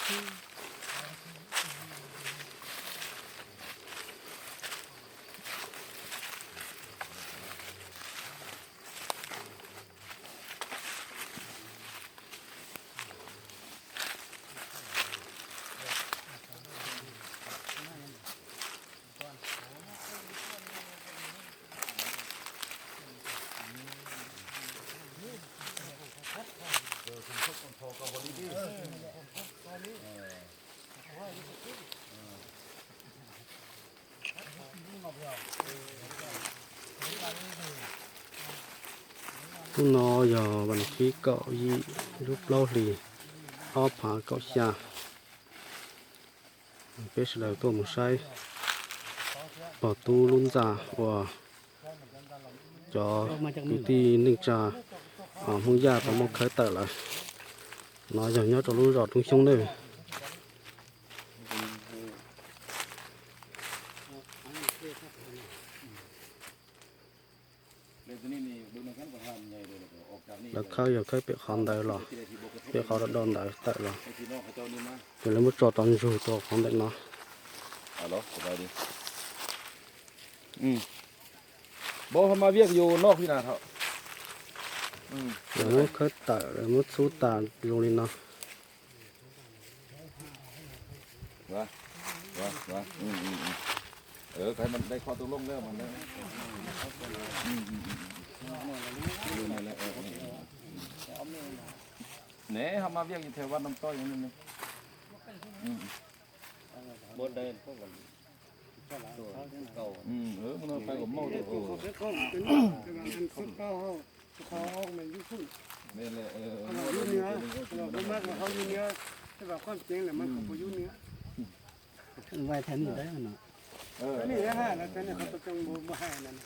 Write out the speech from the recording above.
nó giờ bằng khí cậu gì lúc lâu thì họ phá cậu xa biết là tôi một sai bỏ tu luôn già và cho công ty ninh trà ở hông gia có một khởi tờ là nó giờ nhớ cho luôn rõ trong sông đây là khơi giờ khơi bị khom đây là bị khom đã đòn đại tại là thì lấy một trò toàn rồi to không định nó aloไปดิบ่ทำมาเวียกอยู่นอกพี่นาเถอะrồi một khơi tại rồi một số tàn luôn đi nó ว่าใครมันได้ข้อตกลงแล้วมันได้เนี่ยทำมาเวียกอยู่แถววัดน้ำต้อยอย่างนี้บดได้พวกกันมันไปกับเมาเลยเนี่ยแหละยุ่เนื้อเรามากกว่าเขายุ่เนื้อแต่ว่าความจริงแหละมันของยุ่เนื้อไว้แทนนี่ได้หรอนี่นะฮะแล้วแต่เนี่ยเขาต้องมาให้นั่น